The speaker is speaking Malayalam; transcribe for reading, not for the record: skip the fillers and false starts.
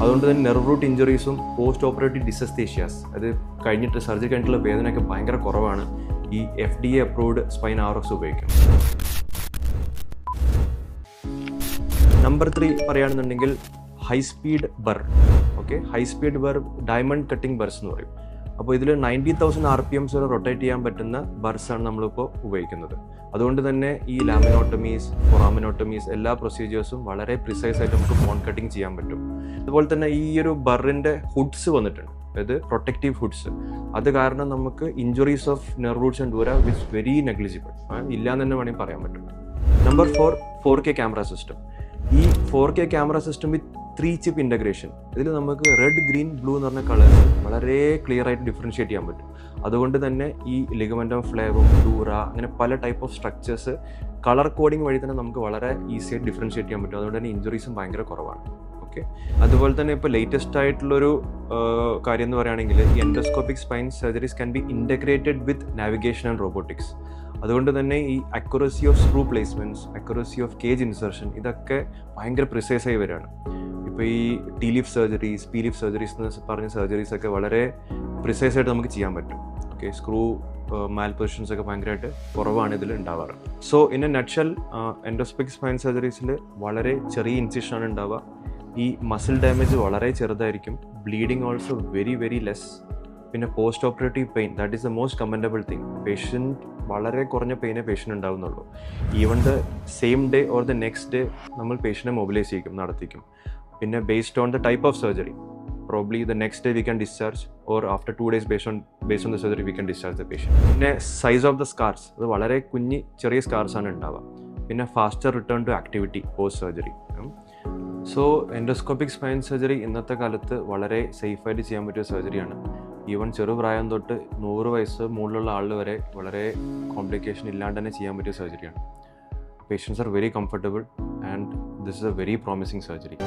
അതുകൊണ്ട് തന്നെ നെർവ് റൂട്ട് ഇഞ്ചുറീസും പോസ്റ്റ് ഓപ്പറേറ്റീവ് ഡിസസ്തേഷ്യാസ്, അത് കഴിഞ്ഞിട്ട് സർജറി കഴിഞ്ഞിട്ടുള്ള വേദനയൊക്കെ ഭയങ്കര കുറവാണ് ഈ FDA അപ്രൂവ്ഡ് സ്പൈൻ RX ഉപയോഗിക്കുന്നത്. നമ്പർ 3 പറയുകയാണെന്നുണ്ടെങ്കിൽ ഹൈ സ്പീഡ് ബർ. ഓക്കെ, ഹൈ സ്പീഡ് ബർ ഡയമണ്ട് കട്ടിംഗ് ബർസ് എന്ന് പറയും. അപ്പോൾ ഇതിൽ 90,000 RPMs വരെ റൊട്ടേറ്റ് ചെയ്യാൻ പറ്റുന്ന ബർസാണ് നമ്മളിപ്പോൾ ഉപയോഗിക്കുന്നത്. അതുകൊണ്ട് തന്നെ ഈ ലാമിനോട്ടമീസ്, ഫൊറാമിനോട്ടമീസ് എല്ലാ പ്രൊസീജിയേഴ്സും വളരെ പ്രിസൈസ് ആയിട്ട് നമുക്ക് ബോൺ കട്ടിങ് ചെയ്യാൻ പറ്റും. അതുപോലെ തന്നെ ഈ ഒരു ബറിൻ്റെ ഹുഡ്സ് വന്നിട്ടുണ്ട്, അതായത് പ്രൊട്ടക്റ്റീവ് ഹുഡ്സ്. അത് കാരണം നമുക്ക് injuries of nerve Roots and ദൂര വിസ് വെരി നെഗ്ലിജിബിൾ, ഇല്ലാന്ന് തന്നെ വേണമെങ്കിൽ പറയാൻ പറ്റും. Number 4 4K camera system. ഈ 4K ക്യാമറ സിസ്റ്റം വിത്ത് 3 ചിപ്പ് ഇൻ്റഗ്രേഷൻ. ഇതിൽ നമുക്ക് റെഡ്, ഗ്രീൻ, ബ്ലൂ എന്ന് പറഞ്ഞ കളേഴ്സ് വളരെ ക്ലിയർ ആയിട്ട് ഡിഫറൻഷ്യേറ്റ് ചെയ്യാൻ പറ്റും. അതുകൊണ്ട് തന്നെ ഈ ലിഗമെൻറ്റം ഫ്ലേവും ഡൂറ അങ്ങനെ പല type of structures colour coding വഴി തന്നെ നമുക്ക് വളരെ ഈസി ആയിട്ട് ഡിഫറൻഷ്യേറ്റ് ചെയ്യാൻ പറ്റും. അതുകൊണ്ട് തന്നെ ഇഞ്ചുറീസും ഭയങ്കര കുറവാണ്. ഓക്കെ, അതുപോലെ തന്നെ ഇപ്പോൾ ലേറ്റസ്റ്റ് ആയിട്ടുള്ളൊരു കാര്യം എന്ന് പറയുകയാണെങ്കിൽ ഈ endoscopic spine surgeries can be integrated with navigation and robotics. അതുകൊണ്ട് തന്നെ ഈ accuracy of screw placements, accuracy of cage insertion, ഇതൊക്കെ ഭയങ്കര പ്രിസൈസായി വരികയാണ്. ഇപ്പോൾ ഈ ടി-ലിഫ് സർജറീസ്, പി-ലിഫ് സർജറീസ് എന്ന് പറഞ്ഞ സർജറീസൊക്കെ വളരെ പ്രിസൈസായിട്ട് നമുക്ക് ചെയ്യാൻ പറ്റും. ഓക്കെ, സ്ക്രൂ മാൽ പൊസിഷൻസ് ഒക്കെ ഭയങ്കരമായിട്ട് കുറവാണ് ഇതിൽ ഉണ്ടാവാറ്. So in a nutshell endoscopic spine സർജറീസിൽ വളരെ ചെറിയ ഇൻസിഷനാണ് ഉണ്ടാവുക. ഈ മസിൽ ഡാമേജ് വളരെ ചെറുതായിരിക്കും. Bleeding also very very less. പിന്നെ post operative pain, that is the most commendable thing. Patient വളരെ കുറഞ്ഞ പെയിനേ പേഷ്യൻ്റ് ഉണ്ടാവുന്നുള്ളൂ. Even the same day or the next day നമ്മൾ പേഷ്യൻറ്റിനെ മൊബിലൈസ് ചെയ്യും, നടത്തിക്കും. പിന്നെ based on the type of surgery, probably the next day we can discharge or after 2 days based on the surgery we can discharge the patient. പിന്നെ സൈസ് ഓഫ് ദ സ്കാർസ്, അത് വളരെ ചെറിയ സ്കാർസാണ് ഉണ്ടാവുക. പിന്നെ faster return to activity post surgery. So endoscopic spine surgery ഇന്നത്തെ കാലത്ത് വളരെ സേഫായിട്ട് ചെയ്യാൻ പറ്റിയ സർജറിയാണ്. ഈവൻ ചെറുപ്രായം തൊട്ട് 100 വയസ്സ് മുകളിലുള്ള ആൾ വരെ വളരെ കോംപ്ലിക്കേഷൻ ഇല്ലാണ്ട് തന്നെ ചെയ്യാൻ പറ്റിയ സർജറിയാണ്. Patients are very comfortable and this is a very promising surgery.